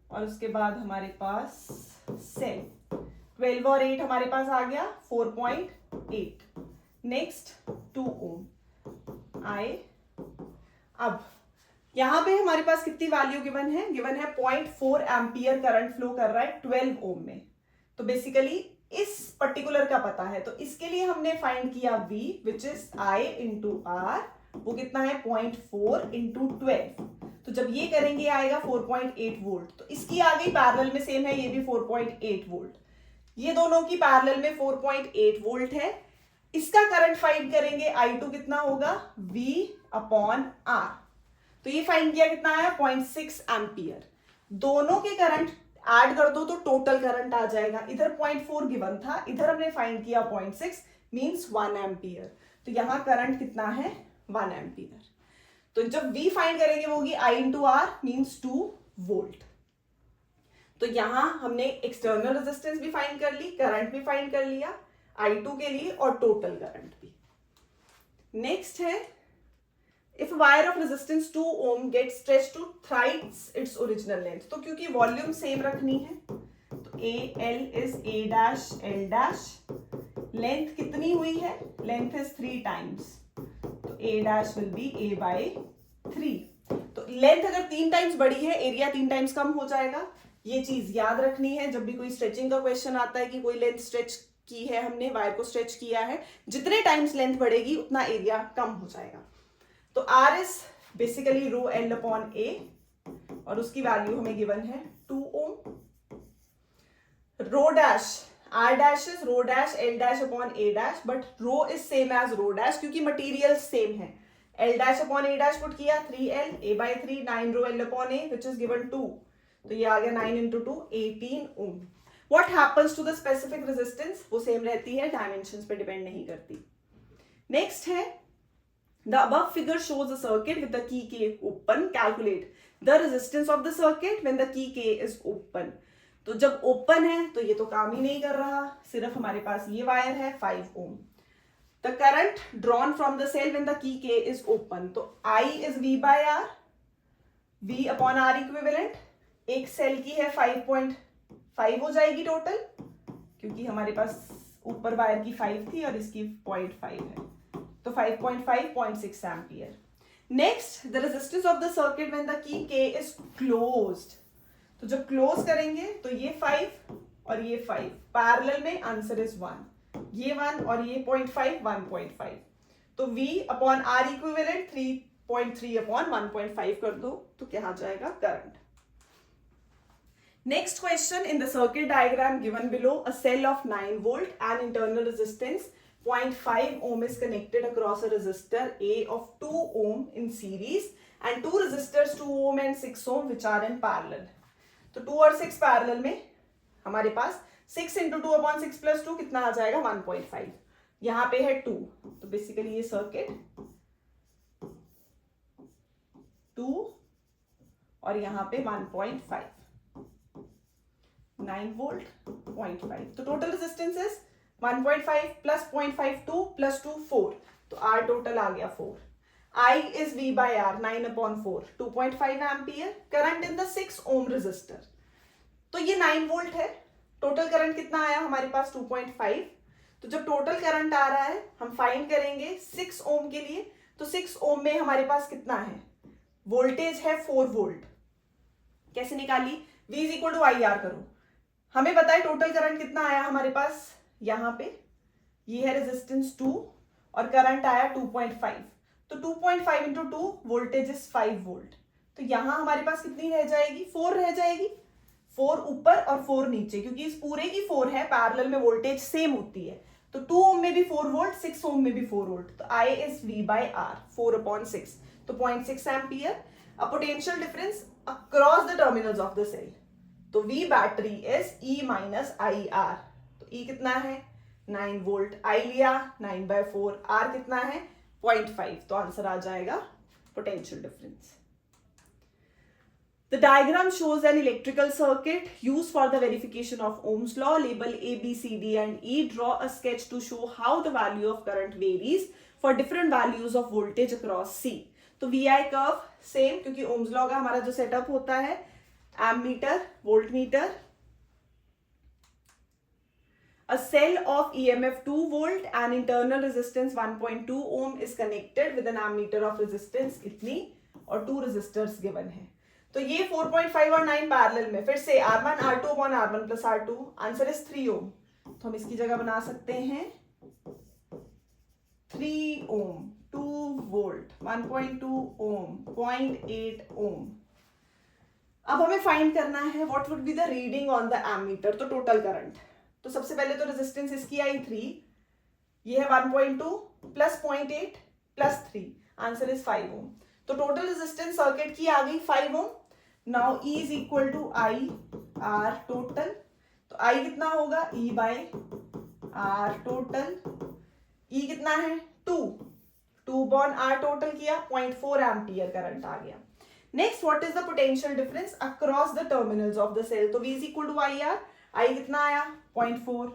और उसके बाद हमारे पास सेल 12 और 8 हमारे पास आ गया 4.8। Next 2 ohm I। अब यहां पे हमारे पास कितनी वैल्यू गिवन है, गिवन है 0.4 एम्पियर करंट फ्लो कर रहा है 12 ओम में। तो बेसिकली इस पर्टिकुलर का पता है, तो इसके लिए हमने फाइंड किया V which is I into R, वो कितना है 0.4 इंटू 12। तो जब ये करेंगे आएगा 4.8 वोल्ट। तो इसकी आ गई पैरेलल में सेम है, ये भी 4.8 वोल्ट, ये दोनों की पैरेलल में 4.8 वोल्ट है। इसका करंट फाइंड करेंगे I2 कितना होगा V अपॉन R। तो ये फाइंड किया कितना आया 0.6 एम्पियर। दोनों के करंट ऐड कर दो तो टोटल करंट आ जाएगा। इधर 0.4 गिवन था, इधर हमने फाइंड किया 0.6 मींस 1 एम्पियर। तो यहां करंट कितना है 1 एम्पियर। तो जब V फाइंड करेंगे वो होगी I into R means 2 volt. तो यहां हमने एक्सटर्नल रेजिस्टेंस भी फाइंड कर ली, करंट भी फाइंड कर लिया I2 के लिए और टोटल करंट भी। नेक्स्ट है if wire of resistance 2 ohm get stretch to thrice its original length. तो क्योंकि वॉल्यूम सेम रखनी है, तो A L is A dash L dash. Length कितनी हुई है, लेंथ इज 3 टाइम्स, तो A dash will be A by 3। तो लेंथ अगर 3 टाइम्स बड़ी है, एरिया 3 टाइम्स कम हो जाएगा। ये चीज याद रखनी है जब भी कोई स्ट्रेचिंग का क्वेश्चन आता है कि कोई लेंथ स्ट्रेच की है, हमने वायर को स्ट्रेच किया है, जितने टाइम्स लेंथ बढ़ेगी उतना एरिया कम हो जाएगा। तो R is basically rho L upon A और उसकी वैल्यू हमें गिवन है 2 ohm. Rho dash R dash is rho dash L dash upon A dash, but rho is same as rho dash क्योंकि मटीरियल सेम है। L dash upon A dash put किया 3L, A by 3, 9 rho L upon A which is given 2। तो ये आ गया 9 into 2 18 Om. What happens to the specific resistance? वो same रहती है, डायमेंशंस पे डिपेंड नहीं करती। नेक्स्ट है the above figure shows a circuit with the key K open. Calculate the resistance of the circuit when the key K is open. तो जब open है तो ये तो काम ही नहीं कर रहा, सिर्फ हमारे पास ये वायर है 5 ओम। The current drawn from the cell when the key K is open. तो I is V by R, V upon R equivalent। एक सेल की है 5.5 हो जाएगी टोटल, क्योंकि हमारे पास ऊपर वायर की 5 थी और इसकी 0.5 है, तो 5.5 0.6 ampere. Next the resistance of the circuit when the key K is closed. तो जब क्लोज करेंगे तो ये 5 और ये 5 पैरेलल में, आंसर इज 1, ये 1 और ये 0.5 1.5। तो V upon R equivalent 3.3 upon 1.5 कर दो तो क्या आ जाएगा current. Next question, in the circuit diagram given below, a cell of 9 volt and internal resistance 0.5 ohm is connected across a resistor A of 2 ohm in series and two resistors 2 ohm and 6 ohm which are in parallel. तो 2 और 6 parallel में हमारे पास 6 into 2 upon 6 plus 2 कितना आ जाएगा 1.5। यहाँ पे है 2, तो बेसिकली ये सर्किट 2 और यहाँ पे 1.5, 9 वोल्ट 0.5। तो total resistance is 1.5 plus 0.5 2 plus 2 4, तो R टोटल आ गया 4। I is V by R 9 upon 4 2.5 ampere. Current in the 6 ohm resistor, तो ये 9 वोल्ट है। टोटल करंट कितना आया हमारे पास 2.5। तो जब टोटल करंट आ रहा है हम फाइंड करेंगे 6 ओम के लिए, तो 6 ओम में हमारे पास कितना है, वोल्टेज है 4 वोल्ट। कैसे निकाली, V is equal to I R करो। हमें पता है टोटल करंट कितना आया हमारे पास, यहाँ पे ये है रेजिस्टेंस 2 और करंट आया 2.5, तो 2.5 इंटू 2 वोल्टेज इज 5 वोल्ट। तो यहां हमारे पास कितनी रह जाएगी, 4 रह जाएगी। 4 ऊपर और 4 नीचे, क्योंकि इस पूरे की 4 है, पैरेलल में वोल्टेज सेम होती है। तो 2 ओम में भी 4 वोल्ट, 6 ओम में भी 4 वोल्ट, तो I is V by R 4 upon 6, तो 0.6 ampere. A potential difference across the terminals of the cell, तो V battery is E minus I R. तो E कितना है 9 वोल्ट, I लिया 9/4, R कितना है 0.5, तो आंसर आ जाएगा potential difference. The diagram shows an electrical circuit used for the verification of Ohm's law. Label A, B, C, D and E. Draw a sketch to show how the value of current varies for different values of voltage across C. तो VI curve same, क्योंकि Ohm's law का हमारा जो setup होता है ammeter, voltmeter. A cell of EMF 2 volt and internal resistance 1.2 ohm is connected with an ammeter of resistance इतनी और 2 resistors given है. तो ये 4.5 और 9 पैरेलल में, फिर से R1 R2 upon R1 plus R2, answer is 3 ओम. तो हम इसकी जगह बना सकते हैं 3 ओम, 2 वोल्ट, 1.2 ओम, 0.8 ओम. अब हमें फाइंड करना है what would be the reading on the ammeter, तो टोटल करंट. तो सबसे पहले तो रेजिस्टेंस इसकी आई 3, ये है 1.2 plus 0.8 plus 3, answer is 5 ohm. तो टोटल रेजिस्टेंस सर्किट की आ गई 5 ohm. Now E is equal to I R total. तो I कितना होगा E by R total. E कितना है 2 बॉन R टोटल किया 0.4 एम्पियर करंट आ गया. Next what is the potential difference across the terminals of the cell. तो V is equal to I R. I कितना आया 0.4.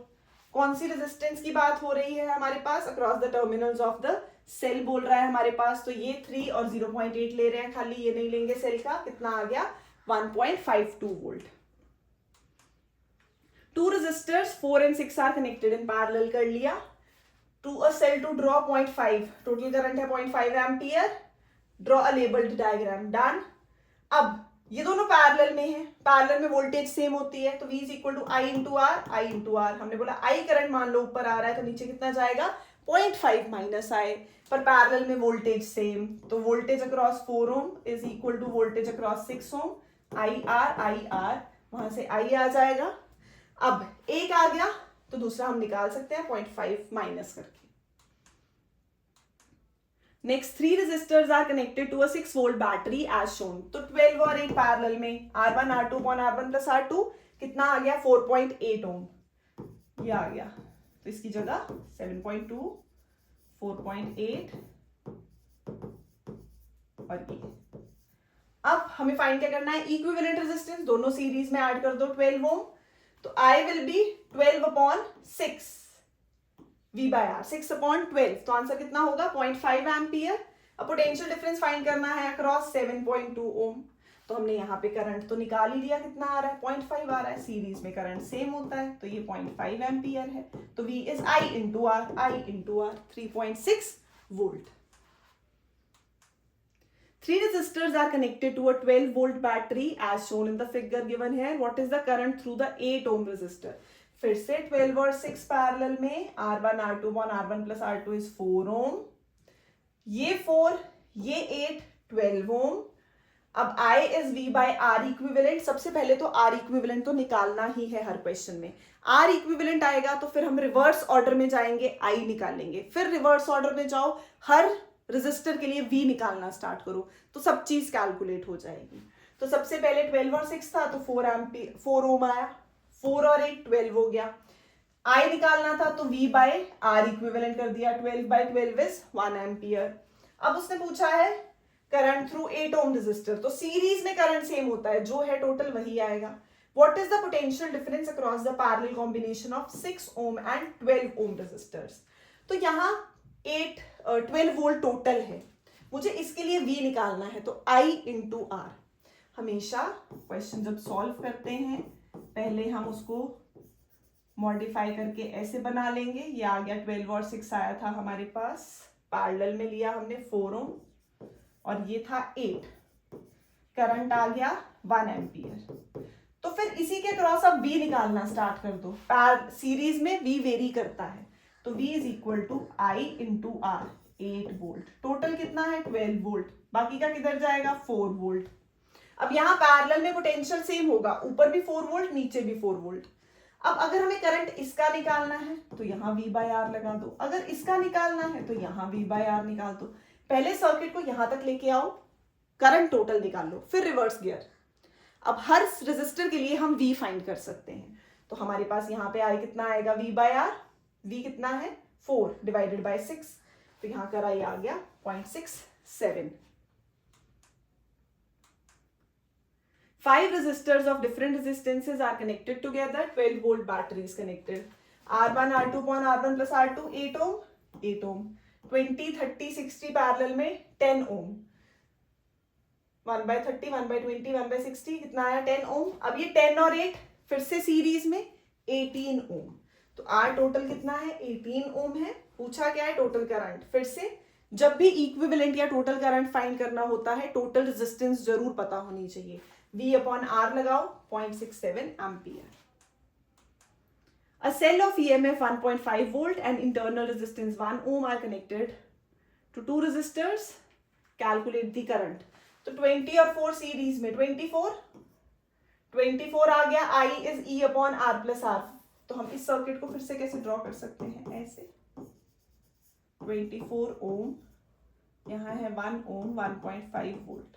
कौन सी रेजिस्टेंस की बात हो रही है हमारे पास, across the terminals of the cell बोल रहा है हमारे पास. तो ये 3 और 0.8 ले रहे हैं, खाली ये नहीं लेंगे सेल का. कितना आ गया 1.52 volt. 2 resistors 4 and 6 are connected in parallel कर लिया. To a cell to draw 0.5, total current है 0.5 ampere. Draw a labelled diagram. Done. अब ये दोनों पैरेलल में है, पैरेलल में वोल्टेज सेम होती है. तो V is equal to I into R. I into R, हमने बोला I करंट मान लो ऊपर आ रहा है तो नीचे कितना जाएगा 0.5 माइनस I, पर पैरेलल में वोल्टेज सेम. तो voltage across 4 ohm is equal to voltage across 6 ohm. I R, वहां से I आ जाएगा. अब एक आ गया तो दूसरा हम निकाल सकते हैं 0.5 माइनस करके. Next 3 resistors are connected to a 6 volt battery as shown. तो 12 और 8 पैरेलल में R1 R2 upon R1 plus R2 कितना आ गया 4.8 ओम. ये आ गया, तो इसकी जगह 7.2, 4.8 और ये. अब हमें फाइंड क्या करना है, इक्विवेलेंट रेजिस्टेंस दोनों सीरीज में ऐड कर दो 12 ओम. तो I will be 12 upon 6 V by R, 6 upon 12. तो आंसर कितना होगा 0.5 एम्पियर. अब पोटेंशियल डिफरेंस फाइंड करना है अक्रॉस 7.2 ओम. तो हमने यहाँ पे करंट तो निकाल ही लिया, कितना आ रहा है 0.5 आ रहा है. सीरीज में करंट सेम होता है तो ये 0.5 एम्पियर है. तो V is I into R. 3.6 volt. 3 resistors are connected to a 12 volt battery as shown in the figure given here. What is the current through the 8 ohm resistor? फिर से 12 और 6 parallel में R1 R2 upon R1 plus R2 is 4 ohm. ये 4, ये 8, 12 ohm. अब I is V by R equivalent. सबसे पहले तो R equivalent तो निकालना ही है हर क्वेश्चन में. R equivalent आएगा तो फिर हम रिवर्स ऑर्डर में जाएंगे, I निकालेंगे. फिर रिवर्स ऑर्डर में जाओ, हर रेजिस्टर के लिए V निकालना स्टार्ट करो, तो सब चीज कैलकुलेट हो जाएगी. तो सबसे पहले 12 और 6 था तो 4 ओम आया. 4 और 8 12 हो गया. I निकालना था तो V बाय R इक्विवेलेंट कर दिया. 12 बाय 12 इज 1 एम्पियर. अब उसने पूछा है करंट थ्रू 8 ओम रेजिस्टर. तो सीरीज में करंट सेम होता है, जो है टोटल वही आएगा. What is the potential difference across the parallel combination of 6 ohm and 12 ohm resistors. तो यहाँ 12 वोल्ट टोटल है, मुझे इसके लिए V निकालना है. तो I इंटू आर. हमेशा क्वेश्चन जब सॉल्व करते हैं पहले हम उसको मॉडिफाई करके ऐसे बना लेंगे. ये आ गया 12 और 6 आया था हमारे पास, पैरेलल में लिया हमने 4 ओम और ये था 8. करंट आ गया 1 एम्पियर. तो फिर इसी के क्रॉस अब V निकालना स्टार्ट कर दो. सीरीज में V वेरी करता है तो V is equal to I into R. 8 volt. Total कितना है 12 वोल्ट. बाकी का किधर जाएगा 4 वोल्ट. अब यहाँ पैरेलल में पोटेंशियल सेम होगा, ऊपर भी 4 वोल्ट नीचे भी 4 वोल्ट. अब अगर हमें करंट इसका निकालना है तो यहाँ V बाय आर लगा दो. अगर इसका निकालना है तो यहाँ V बाय आर निकाल दो. पहले सर्किट को यहां तक लेके आओ, करंट टोटल निकाल लो, फिर रिवर्स गियर. अब हर रेजिस्टर के लिए हम V फाइंड कर सकते हैं. तो हमारे पास यहाँ पे I कितना आएगा V बाय आर. V कितना है 4 डिवाइडेड बाय 6, तो यहाँ कर आई आ गया 0.67. 5 resistors of different resistances are connected together. 12 volt battery is connected. R1 R2 upon R1 plus R2 8 ohm 8 ohm. 20 30 60 parallel में 10 ohm. 1 by 30 1 by 20 1 by 60 कितना आया 10 ohm. अब ये 10 और 8 फिर से सीरीज में 18 ohm. तो R टोटल कितना है 18 ohm है. पूछा क्या है टोटल करंट. फिर से जब भी इक्विवेलेंट या टोटल करंट फाइंड करना होता है टोटल रेजिस्टेंस जरूर पता होनी चाहिए. V upon R लगाओ 0.67 ampere. A cell of EMF 1.5 volt and internal resistance 1 ohm are connected to two resistors. Calculate the current. तो 20 और 4 सीरीज में 24 आ गया. I is E upon R plus R. तो हम इस सर्किट को फिर से कैसे ड्रॉ कर सकते हैं ऐसे 24 ओम, यहाँ है 1 ओम 1.5 वोल्ट.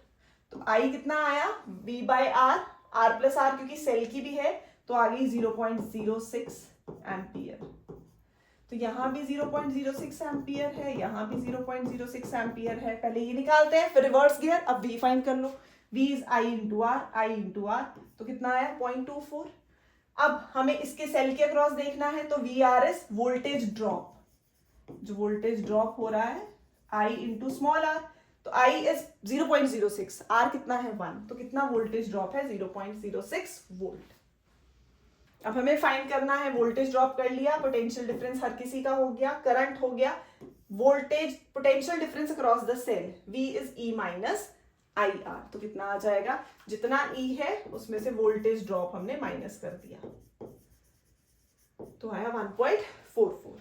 तो I कितना आया V by R, R plus R क्योंकि सेल की भी है तो आ गई 0.06 एम्पियर. तो यहाँ भी 0.06 एम्पियर है, यहाँ भी 0.06 एम्पियर है. पहले ये निकालते हैं फिर रिवर्स गियर. अब V फाइंड कर लो. V is I into R. तो कितना आया 0.24. अब हमें इसके सेल के अक्रॉस देखना है तो VR इज वोल्टेज ड्रॉप. जो वोल्टेज ड्रॉप हो रहा है I इंटू स्मॉल r. तो I इज 0.06, R कितना है 1. तो कितना वोल्टेज ड्रॉप है 0.06 वोल्ट. अब हमें फाइंड करना है वोल्टेज ड्रॉप कर लिया, पोटेंशियल डिफरेंस हर किसी का हो गया, करंट हो गया, voltage potential difference across the cell V is E minus IR. तो कितना आ जाएगा जितना E है उसमें से वोल्टेज ड्रॉप हमने माइनस कर दिया तो आया 1.44.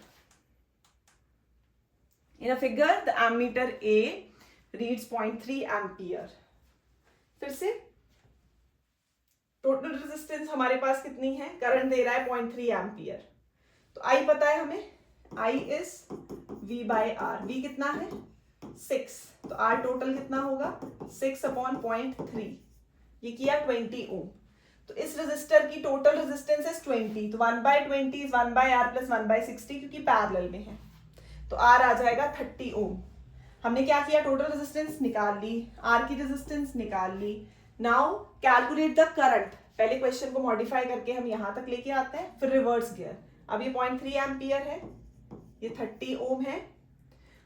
In a figure the ammeter A reads 0.3 ampere. फिर से टोटल रेजिस्टेंस हमारे पास कितनी है, करंट दे रहा है 0.3 एम्पियर. तो I पता है हमें, I is V by R. V कितना है 6. तो R टोटल कितना होगा 6 अपॉन 0.3. ये किया 20 ओम. तो इस रेजिस्टर की टोटल रेजिस्टेंस है 20. तो 1 by 20 is 1 by R plus 1 by 60 क्योंकि पैरेलल में है. तो R आ जाएगा 30 ओम. हमने क्या किया टोटल रेजिस्टेंस निकाल ली, R की रेजिस्टेंस निकाल ली. Now calculate the current. पहले क्वेश्चन को मॉडिफाई करके हम यहां तक लेके आते हैं फिर रिवर्स गियर. अब ये 0.3 एम्पियर है, ये 30 ओम है.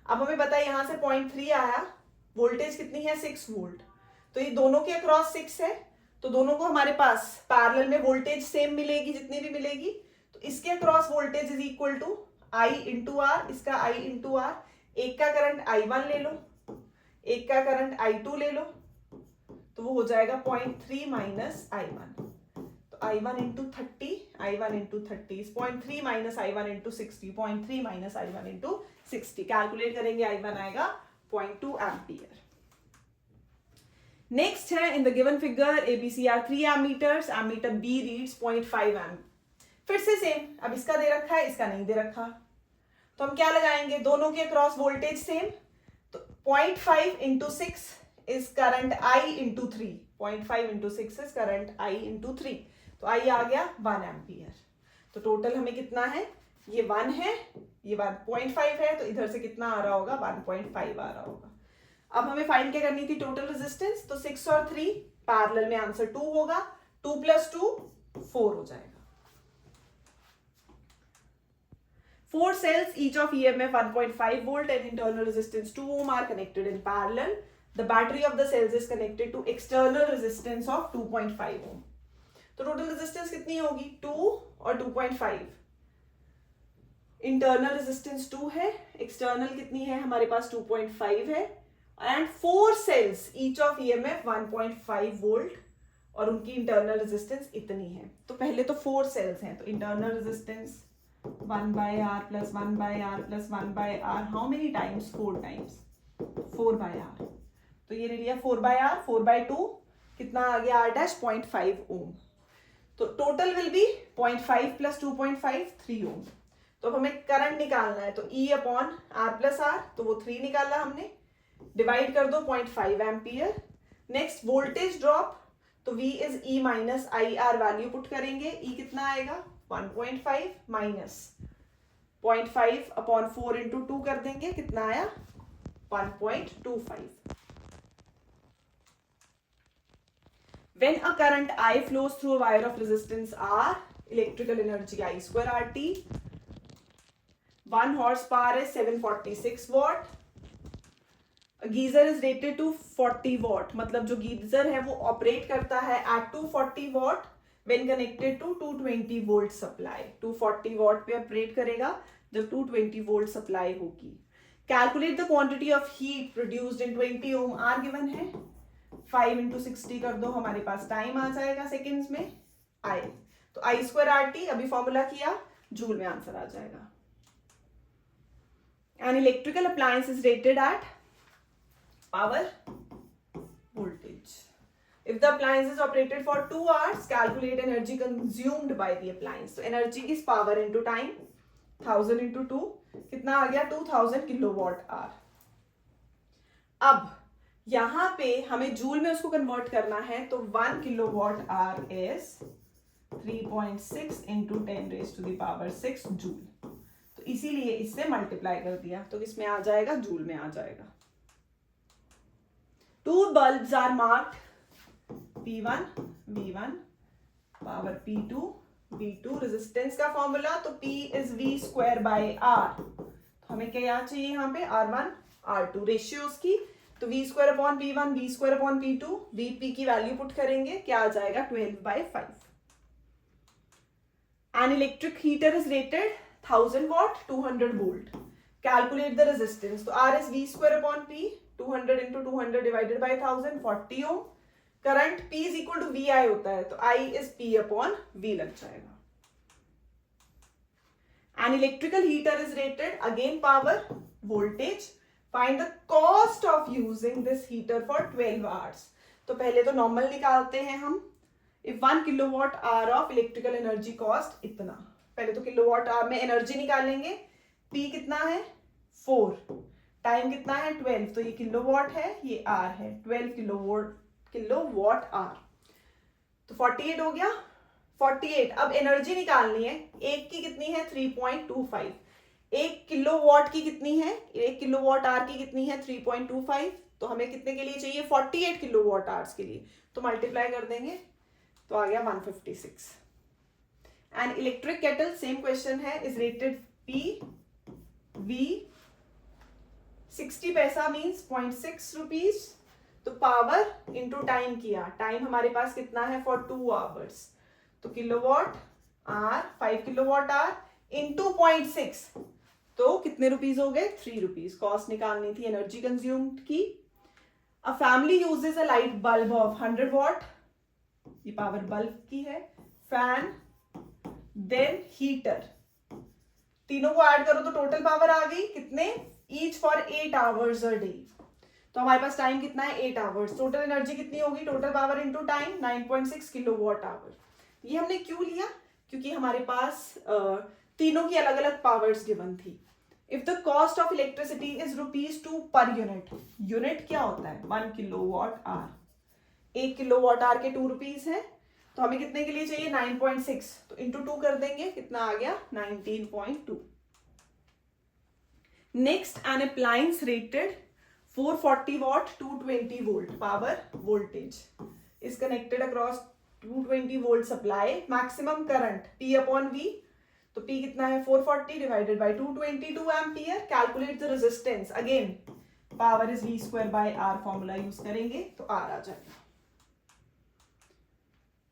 अब हमें पता है यहां से 0.3 आया, वोल्टेज कितनी है 6 वोल्ट. तो ये दोनों के अक्रॉस 6 है तो दोनों को हमारे पास पैरेलल में वोल्टेज सेम मिलेगी जितनी भी मिलेगी. तो इसके across voltage is equal to I into R, इसका I इंटू आर. एक का करंट I1 ले लो, एक का करंट I2 ले लो, तो वो हो जाएगा 0.3 माइनस I1. तो I1 into 30, I1 into 30 is 0.3 minus I1 into 60, 0.3 minus I1 into 60. Calculate करेंगे I1 आएगा 0.2 एम्पियर. नेक्स्ट है in the given figure ABC are 3 ammeters, ammeter B reads 0.5 amp. फिर से सेम, अब इसका दे रखा है इसका नहीं दे रखा तो हम क्या लगाएंगे, दोनों के अक्रॉस वोल्टेज सेम. तो 0.5 into 6 is current I into 3. 0.5 into 6 is current I into 3. तो I आ गया 1 एम्पियर. तो टोटल हमें कितना है, ये 1 है, ये 1.5 है, तो इधर से कितना आ रहा होगा 1.5 आ रहा होगा. अब हमें फाइंड क्या करनी थी टोटल रेजिस्टेंस. तो 6 और 3 पैरेलल में आंसर 2 होगा. 2 प्लस 2 4 हो जाएगा. 4 cells each of EMF 1.5 volt and internal resistance 2 ohm are connected in parallel. The battery of the cells is connected to external resistance of 2.5 ohm. तो total resistance कितनी होगी 2 और 2.5. Internal resistance 2 है, external कितनी है हमारे पास 2.5 है. And 4 cells each of EMF 1.5 volt और उनकी internal resistance इतनी है. तो पहले तो 4 cells हैं तो internal resistance 1 by R plus 1 by R plus 1 by R. How many times? 4 times. 4 by R. तो ये ले लिया 4 by R. 4 by 2 कितना आ गया R dash 0.5 ओम. तो टोटल विल बी 0.5 plus 2.5 3 ओम. तो अब हमें करंट निकालना है तो E upon R plus R. तो वो 3 निकाला हमने, डिवाइड कर दो 0.5 एम्पियर. नेक्स्ट वोल्टेज ड्रॉप तो V is E minus IR value put करेंगे. E कितना आएगा 1.5 माइनस 0.5 अपॉन 4 इंटू 2 कर देंगे, कितना आया 1.25. When a current I flows through a wire of resistance R, electrical energy I square RT, 1 horsepower is 746 watt. A geyser is rated to 40 watt. मतलब जो geyser है वो ऑपरेट करता है at 240 watt when connected to 220 volt supply. 240 watt पे operate करेगा जब 220 volt supply होगी. Calculate the quantity of heat produced in 20 ohm. R given है 5 into 60 कर दो, हमारे पास टाइम आ जाएगा सेकेंड्स में I. तो I square RT अभी फॉर्मूला किया, जूल में आंसर आ जाएगा. An electrical appliance is rated at power voltage. If the appliance is operated for 2 hours, calculate energy consumed by the appliance. So energy is power into time, 1000 into 2, कितना आ गया 2000 kilowatt hour. अब यहां पे हमें joule में उसको convert करना है, तो 1 kilowatt hour is 3.6 into 10 raise to the power 6 joule. तो इसीलिए इससे मल्टीप्लाई कर दिया, तो इसमें आ जाएगा जूल में आ जाएगा. 2 bulbs are marked P1, V1, power P2, V2. Resistance का फॉर्मूला तो P is V square by R. तो हमें क्या चाहिए यहाँ पे R1, R2 रेशियोज की. तो V square upon P1, V square upon P2, Vp की वैल्यू पुट करेंगे, क्या आ जाएगा 12/5. An electric heater is rated 1000 watt, 200 volt. Calculate the resistance. तो R is V square upon P, 200 into 200 divided by 1000, 40 ohm. Current P is equal to VI होता है, तो I is P upon V लग जाएगा. An electrical heater is rated, again power, voltage. Find the cost of using this heater for 12 hours. तो पहले तो normal निकालते हैं हम. If 1 kilowatt hour of electrical energy cost इतना, पहले तो किलोवाट आवर में एनर्जी निकालेंगे. P कितना है 4, टाइम कितना है 12, तो ये किलोवाट है, ये आर है, 12 किलोवाट आवर. तो 48 हो गया. 48. अब एनर्जी निकालनी है, एक की कितनी है 3.25, एक किलोवाट की कितनी है, एक किलोवाट आवर की कितनी है 3.25. तो हमें कितने के लिए चाहिए 48 किलोवाट आवर्स के लिए, तो मल्टीप्लाई कर देंगे, तो आ गया 156. An electric kettle, same question है, is rated P, V, 60 पैसा मीन्स 0.6 रुपीज. तो पावर इंटू टाइम किया, टाइम हमारे पास कितना है फॉर 2 आवर्स, तो kilowatt hour 5 kilowatt hour into 0.6, तो कितने रुपीज हो गए 3 रुपीज. कॉस्ट निकालनी थी एनर्जी कंज्यूम्ड की. A family uses a light bulb of 100 what, ये पावर बल्ब की है, फैन, देन हीटर, तीनों को ऐड करो तो टोटल पावर आ गई कितने, each for 8 hours a day. तो हमारे पास टाइम कितना है 8 आवर्स. टोटल एनर्जी कितनी होगी, total power into time 9.6 kilowatt hour. ये हमने क्यों लिया, क्योंकि हमारे पास तीनों की अलग अलग पावर्स गिवन थी. If the cost of electricity is ₹2 per unit, unit क्या होता है 1 किलोवाट आवर, 1 किलोवाट आवर के 2 रुपीज है, तो हमें कितने के लिए चाहिए 9.6, तो इंटू 2 कर देंगे, कितना आ गया 19.2. Next, an appliance rated 440 watt 220 volt power voltage is connected across 220 volt supply. Maximum current P upon V, तो P कितना है 440 divided by 222 ampere. Calculate the resistance. Again power is V square by R formula use करेंगे, तो R आ जाएगा.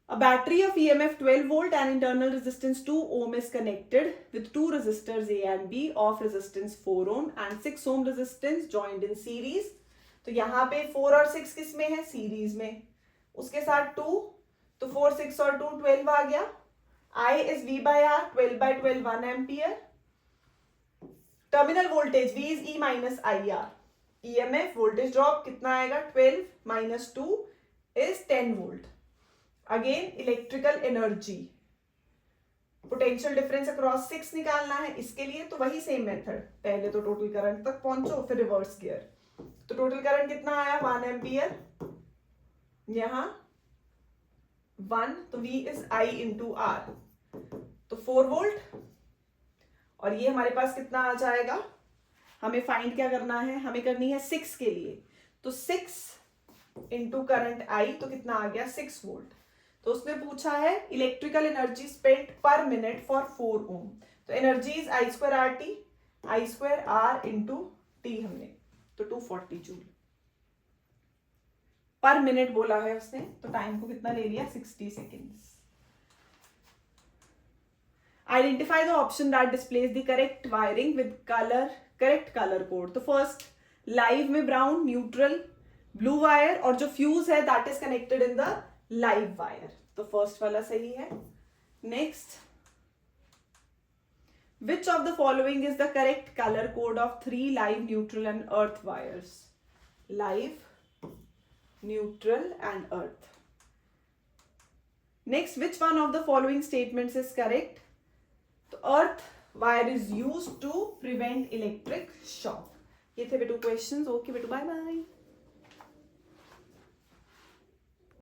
A battery of EMF 12 volt and internal resistance 2 ohm is connected with two resistors A and B of resistance 4 ohm and 6 ohm resistance joined in series. तो यहाँ पे 4 और 6 किस में है सीरीज में, उसके साथ 2, तो 4, 6 और 2 12 आ गया. I is V by R, 12 by 12 1 ampere. Terminal voltage V is E minus IR. EMF voltage drop कितना आएगा 12 minus 2 is 10 volt. Again electrical energy, potential difference across 6 निकालना है इसके लिए, तो वही सेम मेथड, पहले तो टोटल करंट तक पहुंचो फिर रिवर्स गियर. तो टोटल करंट कितना आया 1 एम्पियर, यहां 1, तो V is I into R, तो 4 वोल्ट. और ये हमारे पास कितना आ जाएगा, हमें फाइंड क्या करना है, हमें करनी है 6 के लिए, तो 6 इंटू करंट आई, तो कितना आ गया 6 वोल्ट। तो उसने पूछा है electrical energy spent per minute for 4 ohm, तो energy is I square R T, I square R into T हमने, तो 240 जूल पर मिनट बोला है उसने, तो टाइम को कितना ले लिया 60 seconds. Identify the option that displays the correct wiring with colour, correct colour code. तो फर्स्ट लाइव में ब्राउन, न्यूट्रल ब्लू वायर, और जो फ्यूज है that is connected in the live wire, तो फर्स्ट वाला सही है। Next, which of the following is the correct color code of 3 live, neutral and earth wires? Live, neutral and earth. Next, which one of the following statements is correct? The earth wire is used to prevent electric shock. ये थे बेटू questions. Okay बेटू, bye bye.